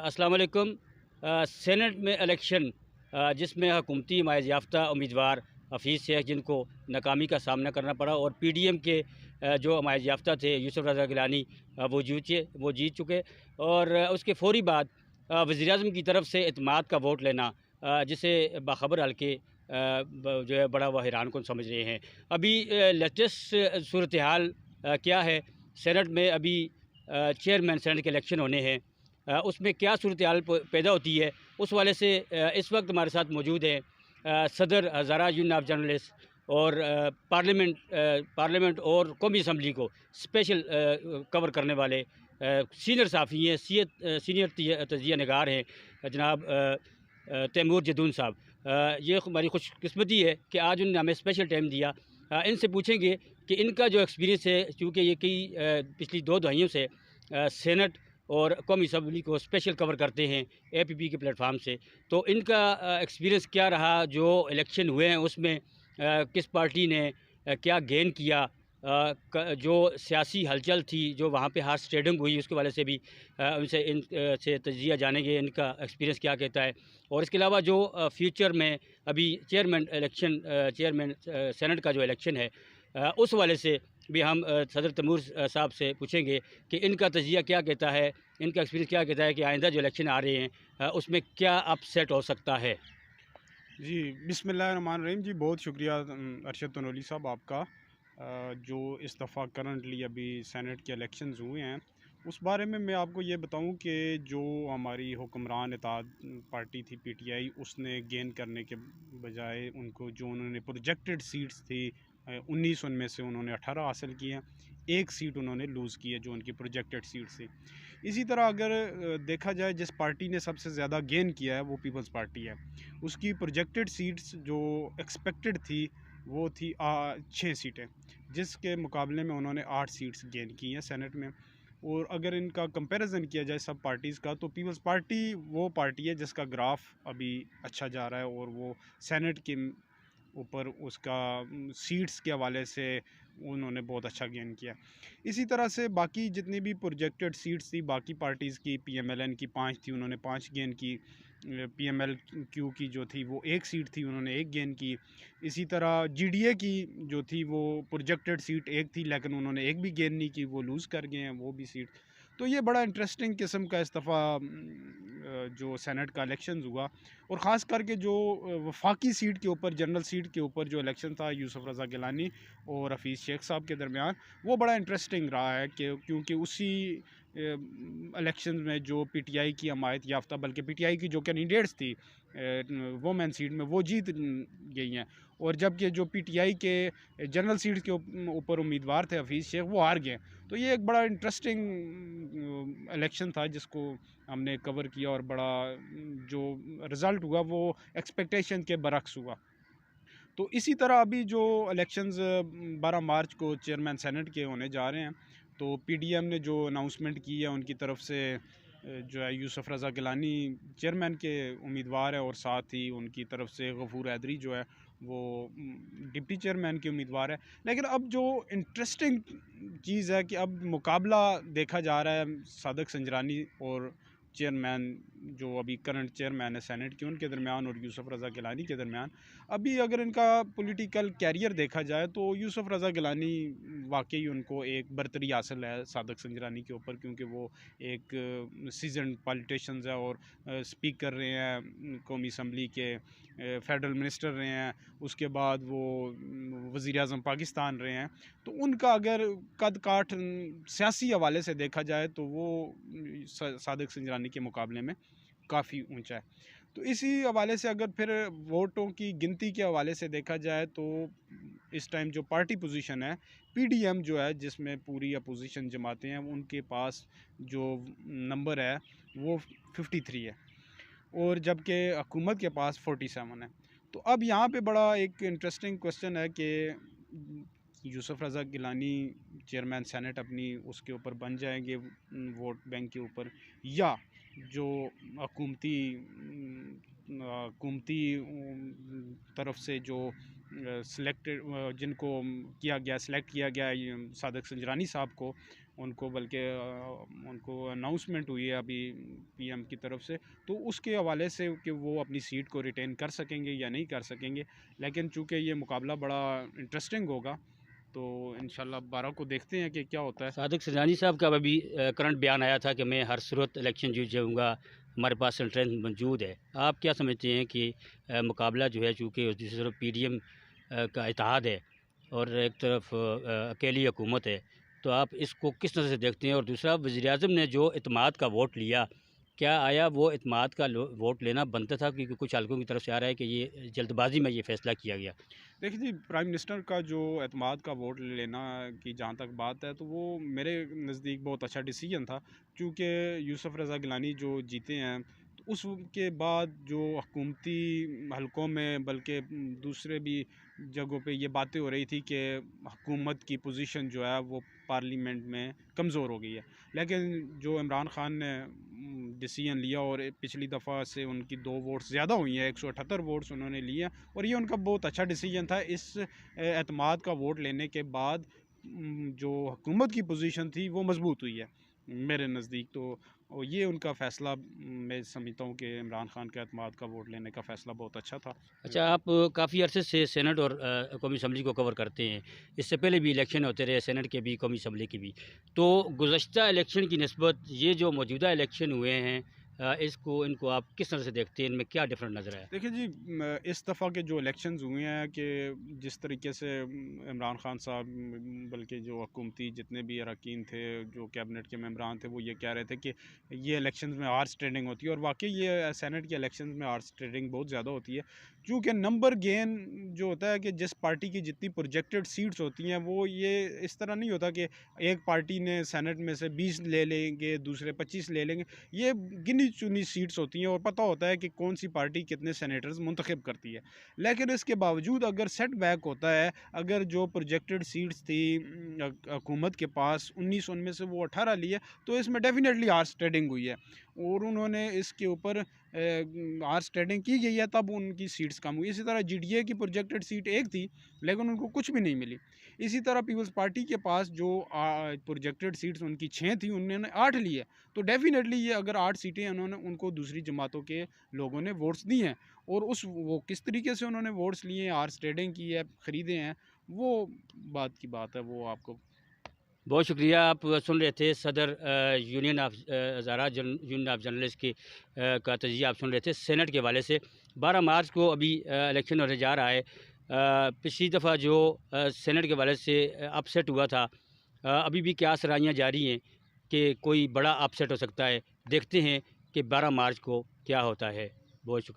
अस्सलाम वालेकुम। सेनेट में इलेक्शन जिसमें हुकूमती हिमायत याफ्ता उम्मीदवार हफीज़ शेख जिनको नाकामी का सामना करना पड़ा और पीडीएम के जो हिमायत याफ्ता थे यूसुफ रज़ा गिलानी वो जीत चुके और उसके फ़ौरी बाद वज़ीर-ए-आज़म की तरफ से एतमाद का वोट लेना जिसे बाखबर हल्के जो है बड़ा वह हैरान कुन समझ रहे हैं। अभी लेटेस्ट सूरत हाल क्या है? सेनेट में अभी चेयरमैन सेनेट के इलेक्शन होने हैं। उसमें क्या सूरत हाल पैदा होती है, उस वाले से इस वक्त हमारे साथ मौजूद हैं सदर हज़ारा यूनियन ऑफ जर्नलिस्ट और पार्लियामेंट और कौमी असम्बली को स्पेशल कवर करने वाले सीनियर सहाफ़ी हैं, सीनियर तजिया नगार हैं जनाब तैमूर जदून साहब। ये हमारी खुशकिस्मती है कि आज उन्होंने हमें स्पेशल टाइम दिया। इनसे पूछेंगे कि इनका जो एक्सपीरियंस है, चूँकि ये पिछली 2 दहाइयों से सेनेट और कौमी असम्बली को स्पेशल कवर करते हैं एपीपी के प्लेटफार्म से, तो इनका एक्सपीरियंस क्या रहा जो इलेक्शन हुए हैं उसमें किस पार्टी ने क्या गेन किया, जो सियासी हलचल थी जो वहाँ पे हार्स ट्रेडिंग हुई उसके वाले से भी उनसे से तजिया जानेंगे इनका एक्सपीरियंस क्या कहता है। और इसके अलावा जो फ्यूचर में अभी चेयरमैन सेनेट का जो इलेक्शन है उस वाले से भी हम सदर तैमूर साहब से पूछेंगे कि इनका तजिया क्या कहता है, इनका एक्सपीरियंस क्या कहता है कि आइंदा जो इलेक्शन आ रहे हैं उसमें क्या अपसेट हो सकता है। जी, बिस्मिल्लाहिर्रहमानिर्रहीम। जी, बहुत शुक्रिया अरशद तनोली साहब आपका। जो इस दफ़ा करंटली अभी सेनेट के इलेक्शंस हुए हैं, उस बारे में मैं आपको ये बताऊं कि जो हमारी हुक्मरान इत्तेहाद पार्टी थी पीटीआई, उसने गेन करने के बजाय उनको जो उन्होंने प्रोजेक्टेड सीट्स थी 19 उनमें से उन्होंने 18 हासिल किए हैं। एक सीट उन्होंने लूज़ की है जो उनकी प्रोजेक्टेड सीट थी। इसी तरह अगर देखा जाए जिस पार्टी ने सबसे ज़्यादा गेन किया है वो पीपल्स पार्टी है। उसकी प्रोजेक्टेड सीट्स जो एक्सपेक्टेड थी वो थी 6 सीटें, जिसके मुकाबले में उन्होंने 8 सीट्स गेन की हैं सेनेट में। और अगर इनका कंपैरिजन किया जाए सब पार्टीज़ का, तो पीपल्स पार्टी वो पार्टी है जिसका ग्राफ अभी अच्छा जा रहा है और वो सेनेट के ऊपर उसका सीट्स के हवाले से उन्होंने बहुत अच्छा गेन किया। इसी तरह से बाकी जितनी भी प्रोजेक्टेड सीट्स थी बाकी पार्टीज़ की, पीएमएलएन की 5 थी, उन्होंने 5 गेन की। पीएमएलक्यू की जो थी वो 1 सीट थी, उन्होंने 1 गेन की। इसी तरह जीडीए की जो थी वो प्रोजेक्टेड सीट 1 थी लेकिन उन्होंने 1 भी गेन नहीं की, वो लूज़ कर गए हैं वो भी सीट। तो ये बड़ा इंटरेस्टिंग किस्म का इस दफ़ा जो सेनेट का इलेक्शन हुआ, और ख़ास करके जो वफाकी सीट के ऊपर, जनरल सीट के ऊपर जो इलेक्शन था यूसुफ रज़ा गिलानी और हफीज़ शेख साहब के दरमियान, वो बड़ा इंटरेस्टिंग रहा है कि क्योंकि उसी इलेक्शन में जो पीटीआई की हमायत याफ्ता, बल्कि पीटीआई की जो कैंडिडेट्स थी वोमेन सीट में, वो जीत गई हैं, और जबकि जो पीटीआई के जनरल सीट के ऊपर उम्मीदवार थे हफीज़ शेख, वो हार गए। तो ये एक बड़ा इंटरेस्टिंग इलेक्शन था जिसको हमने कवर किया, और बड़ा जो रिज़ल्ट हुआ वो एक्सपेक्टेशन के बरक्स हुआ। तो इसी तरह अभी जो इलेक्शंस 12 मार्च को चेयरमैन सेनेट के होने जा रहे हैं, तो पीडीएम ने जो अनाउंसमेंट की है उनकी तरफ से जो है यूसुफ रज़ा गिलानी चेयरमैन के उम्मीदवार है, और साथ ही उनकी तरफ से गफूर हैदरी जो है वो डिप्टी चेयरमैन के उम्मीदवार है। लेकिन अब जो इंटरेस्टिंग चीज़ है कि अब मुकाबला देखा जा रहा है सादक संजरानी और चेयरमैन जो अभी करंट चेयरमैन है सेनेट के, उनके दरमियान और यूसुफ रज़ा गिलानी के दरमियान। अभी अगर इनका पॉलिटिकल कैरियर देखा जाए तो यूसुफ रज़ा गिलानी वाकई उनको एक बरतरी हासिल है सादक संजरानी के ऊपर, क्योंकि वो एक सीजन पॉलिटिशियंस है और स्पीकर रहे हैं कौमी असम्बली के, फेडरल मिनिस्टर रहे हैं, उसके बाद वो वज़ीर आज़म पाकिस्तान रहे हैं। तो उनका अगर कद काठ सियासी हवाले से देखा जाए तो वो सादक संजरानी के मुकाबले में काफ़ी ऊंचा है। तो इसी हवाले से अगर फिर वोटों की गिनती के हवाले से देखा जाए तो इस टाइम जो पार्टी पोजीशन है पीडीएम जो है, जिसमें पूरी अपोजिशन जमातें हैं, उनके पास जो नंबर है वो 53 है, और जबकि हुकूमत के पास 47 है। तो अब यहाँ पे बड़ा एक इंटरेस्टिंग क्वेश्चन है कि यूसुफ रज़ा गिलानी चेयरमैन सेनेट अपनी उसके ऊपर बन जाएंगे वोट बैंक के ऊपर, या जो हुकूमती हुकूमती तरफ से जो जिनको सेलेक्ट किया गया सादिक संजरानी साहब को, उनको बल्कि उनको अनाउंसमेंट हुई है अभी पीएम की तरफ से, तो उसके हवाले से कि वो अपनी सीट को रिटेन कर सकेंगे या नहीं कर सकेंगे। लेकिन चूँकि ये मुकाबला बड़ा इंटरेस्टिंग होगा, तो इंशाल्लाह 12 को देखते हैं कि क्या होता है। सादिक संजरानी साहब का अभी करंट बयान आया था कि मैं हर सूरत इलेक्शन जीत जाऊँगा, हमारे पास स्ट्रेंथ मौजूद है। आप क्या समझते हैं कि मुकाबला जो है, चूँकि दूसरी तरफ पीडीएम का इत्तेहाद है और एक तरफ अकेली हुकूमत है, तो आप इसको किस नज़र से देखते हैं? और दूसरा, वज़ीर-ए-आज़म ने जो इत्तेमाद का वोट लिया, क्या आया वो इत्तेमाद का वोट लेना बनता था? क्योंकि कुछ हलकों की तरफ से आ रहा है कि ये जल्दबाजी में ये फ़ैसला किया गया। देखिए जी, प्राइम मिनिस्टर का जो एतमाद का वोट लेना की जहाँ तक बात है, तो वो मेरे नज़दीक बहुत अच्छा डिसीजन था, क्योंकि यूसुफ रज़ा गिलानी जो जीते हैं, तो उसके बाद जो हुकूमती हलकों में, बल्कि दूसरे भी जगहों पे ये बातें हो रही थी कि हुकूमत की पोजीशन जो है वो पार्लियामेंट में कमज़ोर हो गई है। लेकिन जो इमरान खान ने डिसीजन लिया, और पिछली दफ़ा से उनकी 2 वोट्स ज़्यादा हुई हैं, 178 वोट्स उन्होंने लिए हैं, और ये उनका बहुत अच्छा डिसीजन था। इस एतमाद का वोट लेने के बाद जो हुकूमत की पोजीशन थी वो मज़बूत हुई है मेरे नज़दीक। तो और ये उनका फ़ैसला, मैं समझता हूँ कि इमरान खान के एतमाद का वोट लेने का फ़ैसला बहुत अच्छा था। अच्छा, आप काफ़ी अरसे से सेनेट और कौमी असम्बली को कवर करते हैं। इससे पहले भी इलेक्शन होते रहे, सेनेट के भी, कौमी असम्बली के भी। तो गुज़श्ता इलेक्शन की निस्बत ये जो मौजूदा इलेक्शन हुए हैं, इनको आप किस तरह से देखते हैं? इनमें क्या डिफ़रेंट नज़र आया? देखिए जी, इस दफ़ा के जो इलेक्शंस हुए हैं, कि जिस तरीके से इमरान खान साहब, बल्कि जो हुकूमती जितने भी अरकान थे, जो कैबिनेट के मेंबरान थे, वो ये कह रहे थे कि ये इलेक्शंस में आर्स ट्रेडिंग होती है, और वाकई ये सेनेट के इलेक्शंस में आर्स ट्रेडिंग बहुत ज़्यादा होती है। क्योंकि नंबर गेन जो होता है, कि जिस पार्टी की जितनी प्रोजेक्टेड सीट्स होती हैं, वो ये इस तरह नहीं होता कि एक पार्टी ने सेनेट में से 20 ले लेंगे, दूसरे 25 ले लेंगे। ये गिनी चुनी सीट्स होती हैं, और पता होता है कि कौन सी पार्टी कितने सेनेटर्स मुंतखब करती है। लेकिन इसके बावजूद अगर सेट बैक होता है, अगर जो प्रोजेक्टेड सीट्स थी हुकूमत के पास 19, उनमें से वो 18 लिए, तो इसमें डेफिनेटली आर्स ट्रेडिंग हुई है, और उन्होंने इसके ऊपर आर्स ट्रेडिंग की गई है, तब उनकी सीट्स कम हुई। इसी तरह जीडीए की प्रोजेक्टेड सीट एक थी, लेकिन उनको कुछ भी नहीं मिली। इसी तरह पीपल्स पार्टी के पास जो प्रोजेक्टेड सीट्स उनकी 6 थी, उन्होंने 8 लिए। तो डेफिनेटली ये अगर 8 सीटें उन्होंने, उनको दूसरी जमातों के लोगों ने वोट्स दी हैं, और वो किस तरीके से उन्होंने वोट्स लिए हैं, आर्स ट्रेडिंग की है, ख़रीदे हैं, वो बात की बात है, वो आपको। बहुत शुक्रिया। आप सुन रहे थे सदर union of Hazara union of journalist की का तजिया आप सुन रहे थे सेनेट के हवाले से। 12 मार्च को अभी इलेक्शन होने जा रहा है। पिछली दफ़ा जो सेनेट के हवाले से अपसेट हुआ था, अभी भी क्या सराहियाँ जारी हैं कि कोई बड़ा अपसेट हो सकता है। देखते हैं कि 12 मार्च को क्या होता है। बहुत शुक्रिया।